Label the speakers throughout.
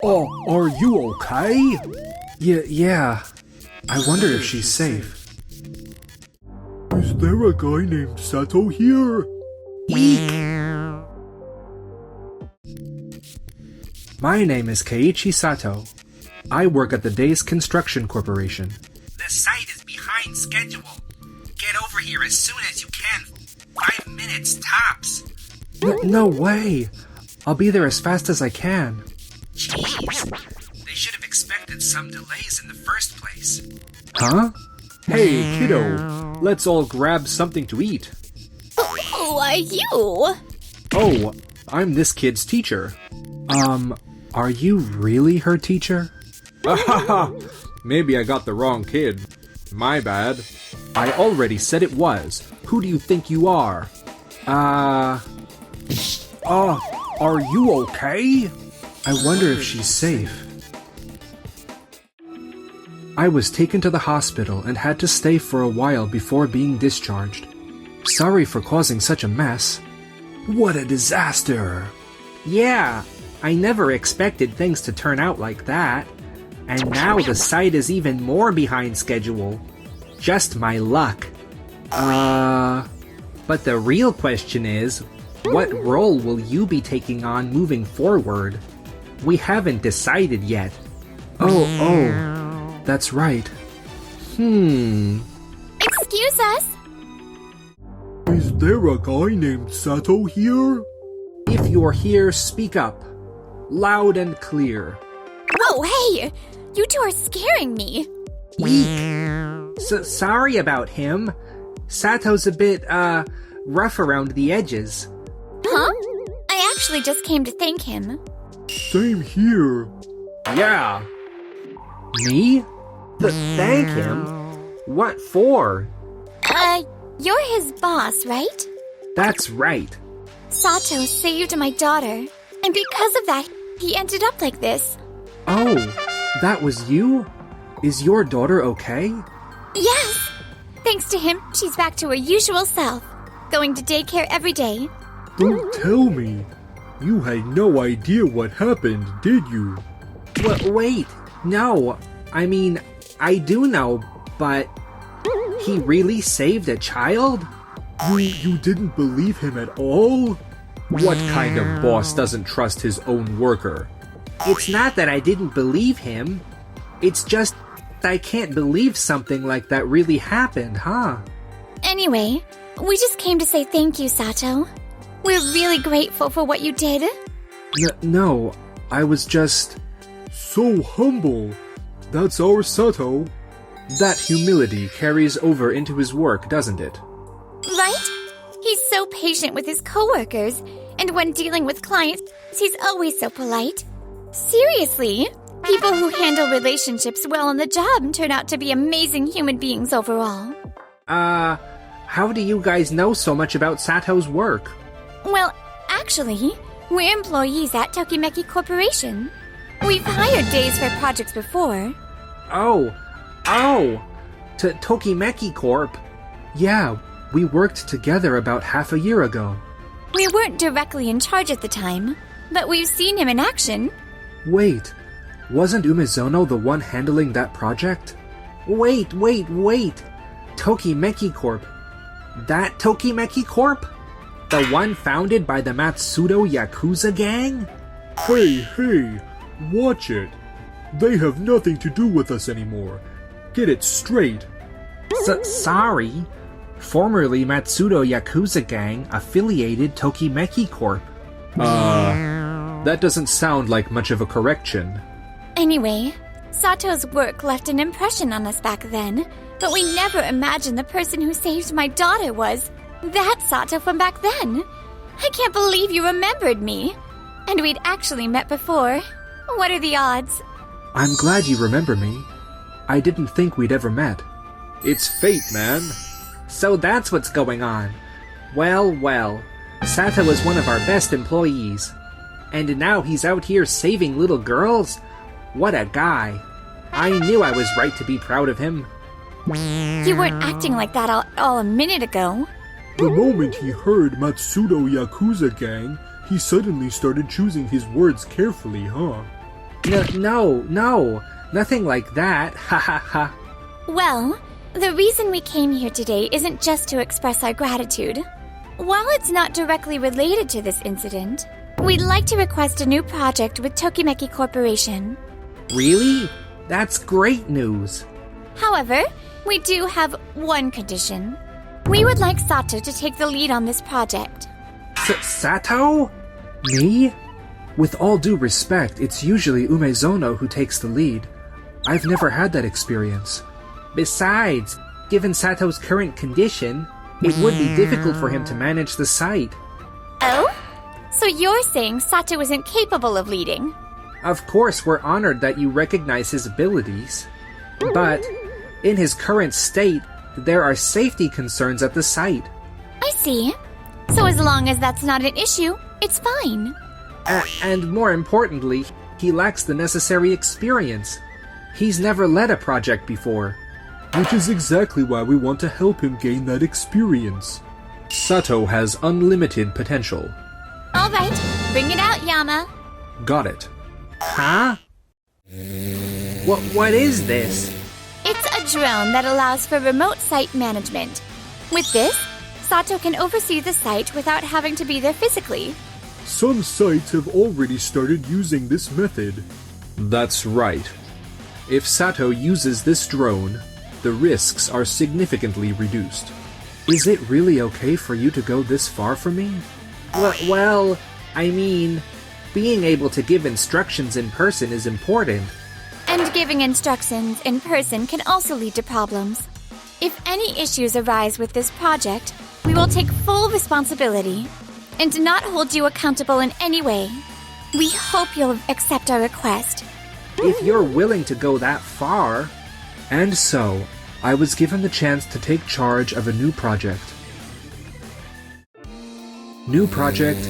Speaker 1: Oh, are you okay?
Speaker 2: Yeah. I wonder if she's safe.
Speaker 1: Is there a guy named Sato here?
Speaker 2: Eek! My name is Keiichi Sato. I work at the Days Construction Corporation.
Speaker 3: The site is behind schedule. Get over here as soon as you can. 5 minutes tops.
Speaker 2: No way! I'll be there as fast as I can.
Speaker 3: Jeez. They should have expected some delays in the first place.
Speaker 2: Huh? Hey, kiddo. Let's all grab something to eat.
Speaker 4: Who are you?
Speaker 2: Oh, I'm this kid's teacher. Are you really her teacher? Maybe I got the wrong kid. My bad. I already said it was. Who do you think you are? Are you okay? I wonder if she's safe. I was taken to the hospital and had to stay for a while before being discharged. Sorry for causing such a mess.
Speaker 1: What a disaster!
Speaker 3: Yeah, I never expected things to turn out like that. And now the site is even more behind schedule. Just my luck. But the real question is, what role will you be taking on moving forward? We haven't decided yet.
Speaker 2: Oh, that's right.
Speaker 4: Excuse us?
Speaker 1: Is there a guy named Sato here?
Speaker 2: If you're here, speak up. Loud and clear.
Speaker 4: Whoa, hey! You two are scaring me.
Speaker 3: Sorry about him. Sato's a bit, rough around the edges.
Speaker 4: Huh? I actually just came to thank him.
Speaker 1: Same here.
Speaker 2: Yeah.
Speaker 3: Me? Thank him? What for?
Speaker 4: You're his boss, right?
Speaker 3: That's right.
Speaker 4: Sato saved my daughter, and because of that, he ended up like this.
Speaker 2: Oh, that was you? Is your daughter okay?
Speaker 4: Yes! Thanks to him, she's back to her usual self, going to daycare every day.
Speaker 1: Don't tell me. You had no idea what happened, did you?
Speaker 3: Wait, no. I mean, I do know, but he really saved a child?
Speaker 1: You didn't believe him at all?
Speaker 2: What kind of boss doesn't trust his own worker?
Speaker 3: It's not that I didn't believe him. It's just I can't believe something like that really happened, huh?
Speaker 4: Anyway, we just came to say thank you, Sato. We're really grateful for what you did.
Speaker 2: No, I was just...
Speaker 1: So humble. That's our Sato.
Speaker 2: That humility carries over into his work, doesn't it?
Speaker 4: Right? He's so patient with his coworkers, and when dealing with clients, he's always so polite. Seriously, people who handle relationships well on the job turn out to be amazing human beings overall.
Speaker 3: How do you guys know so much about Sato's work?
Speaker 4: Well, actually, we're employees at Tokimeki Corporation. We've hired Days for projects before.
Speaker 3: Oh, to Tokimeki Corp.
Speaker 2: Yeah, we worked together about half a year ago.
Speaker 4: We weren't directly in charge at the time, but we've seen him in action.
Speaker 2: Wait, wasn't Umezono the one handling that project?
Speaker 3: Wait. Tokimeki Corp. That Tokimeki Corp? The one founded by the Matsudo Yakuza gang?
Speaker 1: Hey, watch it. They have nothing to do with us anymore. Get it straight.
Speaker 3: Sorry. Formerly Matsudo Yakuza gang affiliated Tokimeki Corp.
Speaker 2: That doesn't sound like much of a correction.
Speaker 4: Anyway, Sato's work left an impression on us back then, but we never imagined the person who saved my daughter was that Sato from back then. I can't believe you remembered me. And we'd actually met before. What are the odds?
Speaker 2: I'm glad you remember me. I didn't think we'd ever met. It's fate, man.
Speaker 3: So that's what's going on. Well. Sato was one of our best employees. And now he's out here saving little girls? What a guy. I knew I was right to be proud of him.
Speaker 4: You weren't acting like that all a minute ago.
Speaker 1: The moment he heard Matsudo Yakuza gang, he suddenly started choosing his words carefully, huh?
Speaker 3: No, nothing like that, ha ha ha.
Speaker 4: Well, the reason we came here today isn't just to express our gratitude. While it's not directly related to this incident, we'd like to request a new project with Tokimeki Corporation.
Speaker 3: Really? That's great news.
Speaker 4: However, we do have one condition. We would like Sato to take the lead on this project.
Speaker 3: Sato? Me? With all due respect, it's usually Umezono who takes the lead. I've never had that experience. Besides, given Sato's current condition, it would be difficult for him to manage the site.
Speaker 4: Oh? So you're saying Sato isn't capable of leading?
Speaker 3: Of course, we're honored that you recognize his abilities. But, in his current state, there are safety concerns at the site.
Speaker 4: I see. So as long as that's not an issue, it's fine.
Speaker 3: And more importantly, he lacks the necessary experience. He's never led a project before.
Speaker 1: Which is exactly why we want to help him gain that experience.
Speaker 2: Sato has unlimited potential.
Speaker 4: Alright, bring it out, Yama.
Speaker 2: Got it.
Speaker 3: Huh? What is this?
Speaker 4: It's a drone that allows for remote site management. With this, Sato can oversee the site without having to be there physically.
Speaker 1: Some sites have already started using this method.
Speaker 2: That's right. If Sato uses this drone, the risks are significantly reduced.
Speaker 3: Is it really okay for you to go this far for me? Well, I mean, being able to give instructions in person is important.
Speaker 4: And giving instructions in person can also lead to problems. If any issues arise with this project, we will take full responsibility and do not hold you accountable in any way. We hope you'll accept our request.
Speaker 3: If you're willing to go that far...
Speaker 2: And so, I was given the chance to take charge of a new project. New project,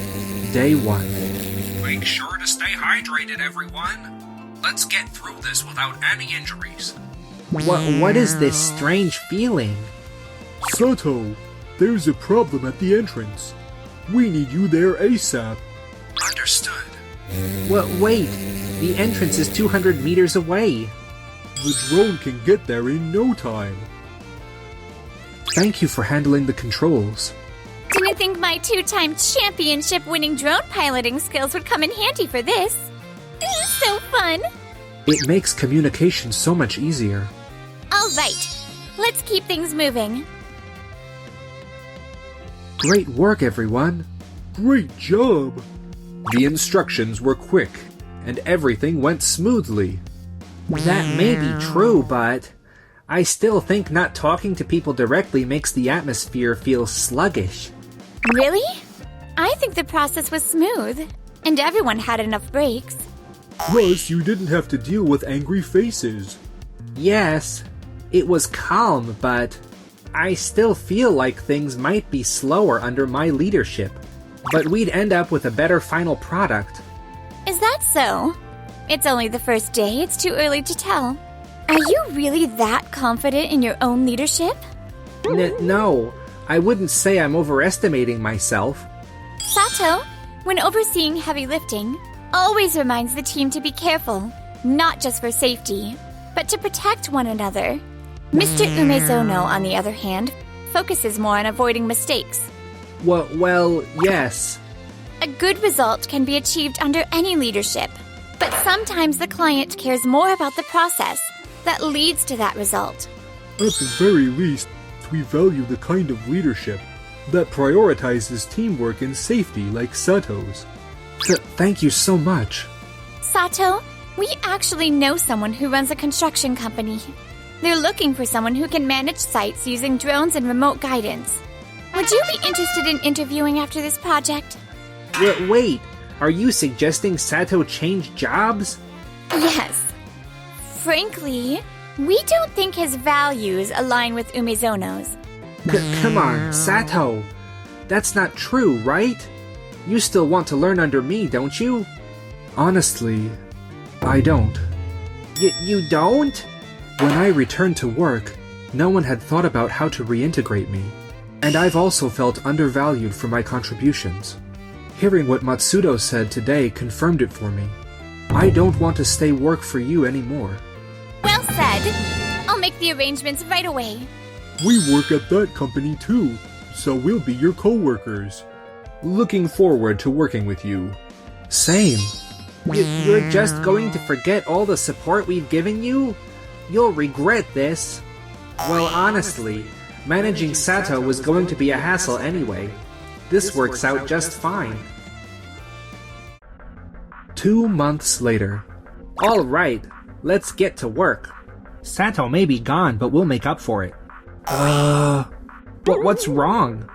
Speaker 2: day 1.
Speaker 3: Make sure to stay hydrated, everyone. Let's get through this without any injuries. What is this strange feeling?
Speaker 1: Sato, there's a problem at the entrance. We need you there ASAP.
Speaker 3: Understood. Wait, the entrance is 200 meters away.
Speaker 1: The drone can get there in no time.
Speaker 2: Thank you for handling the controls.
Speaker 4: Didn't think my 2-time championship-winning drone piloting skills would come in handy for this. This is so fun.
Speaker 2: It makes communication so much easier.
Speaker 4: All right, let's keep things moving.
Speaker 2: Great work, everyone.
Speaker 1: Great job.
Speaker 2: The instructions were quick, and everything went smoothly.
Speaker 3: That may be true, but I still think not talking to people directly makes the atmosphere feel sluggish.
Speaker 4: Really? I think the process was smooth, and everyone had enough breaks.
Speaker 1: Plus, you didn't have to deal with angry faces.
Speaker 3: Yes, it was calm, but I still feel like things might be slower under my leadership. But we'd end up with a better final product.
Speaker 4: Is that so? It's only the first day, it's too early to tell. Are you really that confident in your own leadership?
Speaker 3: No, I wouldn't say I'm overestimating myself.
Speaker 4: Sato, when overseeing heavy lifting, always reminds the team to be careful, not just for safety, but to protect one another. Mr. Umezono, on the other hand, focuses more on avoiding mistakes.
Speaker 3: Well, yes.
Speaker 4: A good result can be achieved under any leadership, but sometimes the client cares more about the process that leads to that result.
Speaker 1: At the very least, we value the kind of leadership that prioritizes teamwork and safety like Sato's.
Speaker 2: Thank you so much.
Speaker 4: Sato, we actually know someone who runs a construction company. They're looking for someone who can manage sites using drones and remote guidance. Would you be interested in interviewing after this project?
Speaker 3: Wait, are you suggesting Sato change jobs?
Speaker 4: Yes. Frankly, we don't think his values align with Umezono's.
Speaker 3: Come on, Sato. That's not true, right? You still want to learn under me, don't you?
Speaker 2: Honestly, I don't.
Speaker 3: You don't?
Speaker 2: When I returned to work, no one had thought about how to reintegrate me, and I've also felt undervalued for my contributions. Hearing what Matsudo said today confirmed it for me. I don't want to stay work for you anymore.
Speaker 4: Well said. I'll make the arrangements right away.
Speaker 1: We work at that company too, so we'll be your co-workers.
Speaker 2: Looking forward to working with you. Same.
Speaker 3: You're just going to forget all the support we've given you? You'll regret this. Well, honestly, managing Sato was going to be a hassle anyway. This works out just fine.
Speaker 2: 2 months later.
Speaker 3: Alright, let's get to work. Sato may be gone, but we'll make up for it. What's wrong?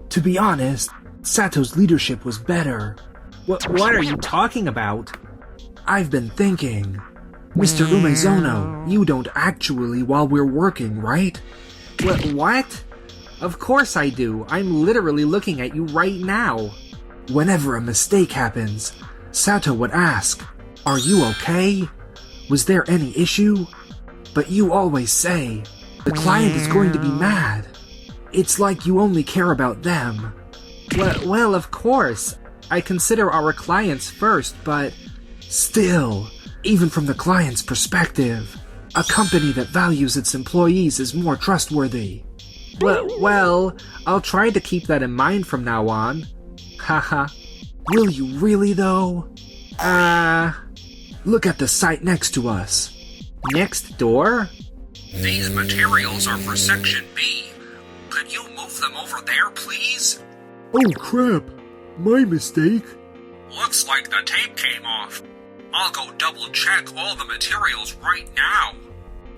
Speaker 2: To be honest, Sato's leadership was better.
Speaker 3: What are you talking about?
Speaker 2: I've been thinking. Mr. Umezono, you don't actually while we're working, right?
Speaker 3: What? Of course I do. I'm literally looking at you right now.
Speaker 2: Whenever a mistake happens, Sato would ask, "Are you okay? Was there any issue?" But you always say, "The client is going to be mad." It's like you only care about them.
Speaker 3: Well, of course. I consider our clients first, but...
Speaker 2: Still, even from the client's perspective, a company that values its employees is more trustworthy.
Speaker 3: Well, I'll try to keep that in mind from now on. Haha.
Speaker 2: Will you really, though? Look at the site next to us.
Speaker 3: Next door?
Speaker 2: These materials are for Section B. Could you move them over there, please?
Speaker 1: Oh crap! My mistake.
Speaker 2: Looks like the tape came off. I'll go double-check all the materials right now.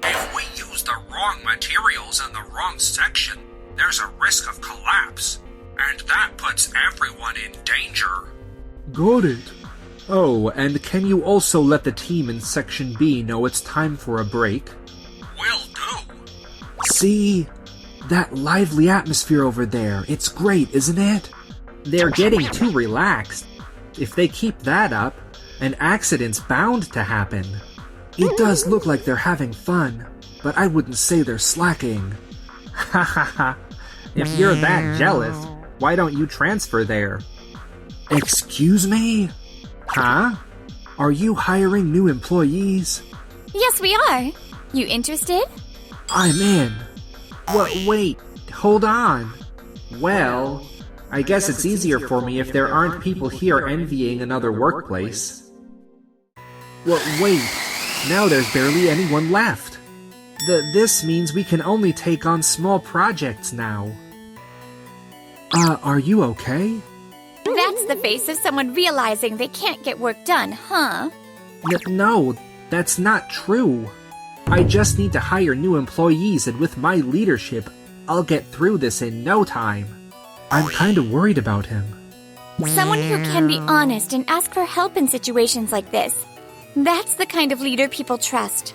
Speaker 2: If we use the wrong materials in the wrong section, there's a risk of collapse, and that puts everyone in danger.
Speaker 1: Got it.
Speaker 2: Oh, and can you also let the team in Section B know it's time for a break? Will do. See? That lively atmosphere over there, it's great, isn't it?
Speaker 3: They're getting too relaxed. If they keep that up, an accident's bound to happen.
Speaker 2: It does look like they're having fun, but I wouldn't say they're slacking.
Speaker 3: Ha ha ha. If you're that jealous, why don't you transfer there?
Speaker 2: Excuse me?
Speaker 3: Huh?
Speaker 2: Are you hiring new employees?
Speaker 4: Yes, we are. You interested?
Speaker 2: I'm in.
Speaker 3: Wait, hold on. Well, I guess it's easier for me if there aren't people here envying another workplace.
Speaker 2: Wait, now there's barely anyone left.
Speaker 3: This means we can only take on small projects now.
Speaker 2: Are you okay?
Speaker 4: That's the face of someone realizing they can't get work done, huh?
Speaker 3: No, that's not true. I just need to hire new employees, and with my leadership, I'll get through this in no time.
Speaker 2: I'm kind of worried about him.
Speaker 4: Someone who can be honest and ask for help in situations like this. That's the kind of leader people trust.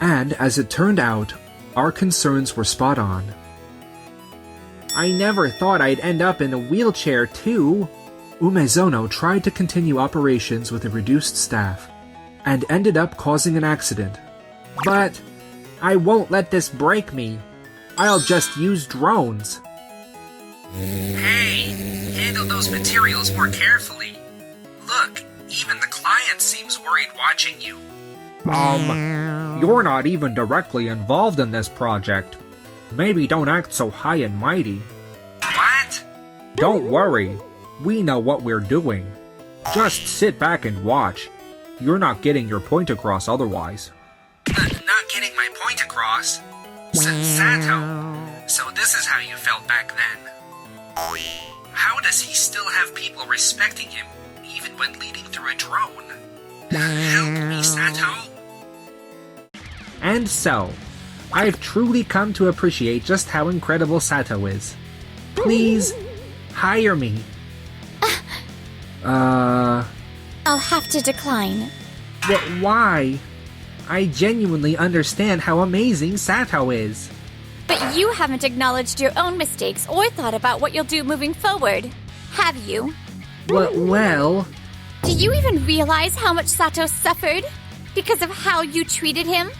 Speaker 2: And as it turned out, our concerns were spot on.
Speaker 3: I never thought I'd end up in a wheelchair, too.
Speaker 2: Umezono tried to continue operations with a reduced staff, and ended up causing an accident.
Speaker 3: But I won't let this break me. I'll just use drones.
Speaker 2: Hey, handle those materials more carefully. Look, even the client seems worried watching you.
Speaker 3: You're not even directly involved in this project. Maybe don't act so high and mighty.
Speaker 2: What?
Speaker 3: Don't worry. We know what we're doing. Just sit back and watch. You're not getting your point across otherwise.
Speaker 2: Not getting my point across? Sato, so this is how you felt back then. How does he still have people respecting him, even when leading through a drone? Help me, Sato.
Speaker 3: And so, I've truly come to appreciate just how incredible Sato is. Please, hire me.
Speaker 4: I'll have to decline.
Speaker 3: Why? I genuinely understand how amazing Sato is.
Speaker 4: But you haven't acknowledged your own mistakes or thought about what you'll do moving forward, have you?
Speaker 3: Well...
Speaker 4: Do you even realize how much Sato suffered because of how you treated him?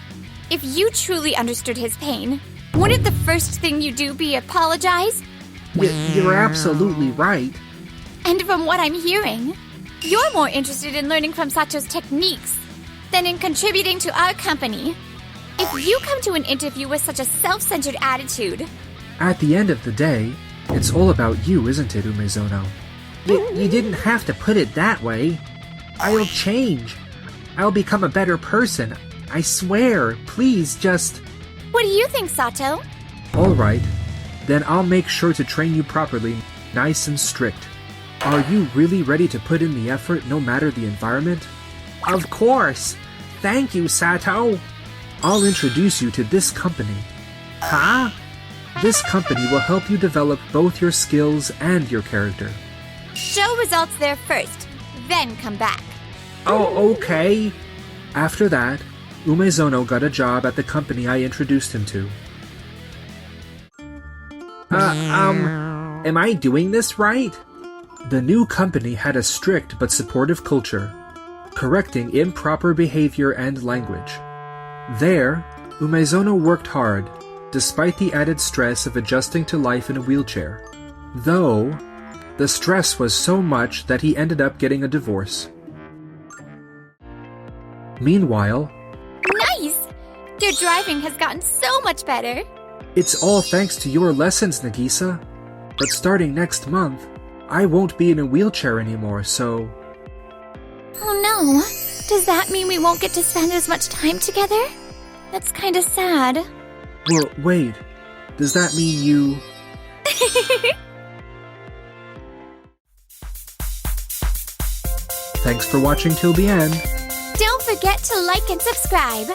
Speaker 4: If you truly understood his pain, wouldn't the first thing you do be apologize?
Speaker 3: You're absolutely right.
Speaker 4: And from what I'm hearing, You're more interested in learning from Sato's techniques than in contributing to our company. If you come to an interview with such a self-centered attitude...
Speaker 3: At the end of the day, it's all about you, isn't it, Umezono? You didn't have to put it that way. I'll change. I'll become a better person. I swear. Please, just...
Speaker 4: What do you think, Sato?
Speaker 3: Alright. Then I'll make sure to train you properly, nice and strict. Are you really ready to put in the effort no matter the environment? Of course! Thank you, Sato! I'll introduce you to this company. Huh? This company will help you develop both your skills and your character.
Speaker 4: Show results there first, then come back.
Speaker 3: Oh, okay. After that, Umezono got a job at the company I introduced him to. Am I doing this right? The new company had a strict but supportive culture, correcting improper behavior and language. There, Umezono worked hard, despite the added stress of adjusting to life in a wheelchair. Though, the stress was so much that he ended up getting a divorce. Meanwhile,
Speaker 4: Nice! Your driving has gotten so much better.
Speaker 3: it's all thanks to your lessons, Nagisa. But starting next month, I won't be in a wheelchair anymore, so...
Speaker 4: Oh no. Does that mean we won't get to spend as much time together? That's kinda sad.
Speaker 3: Well, wait. Does that mean you... Thanks for watching till the end.
Speaker 4: Don't forget to like and subscribe.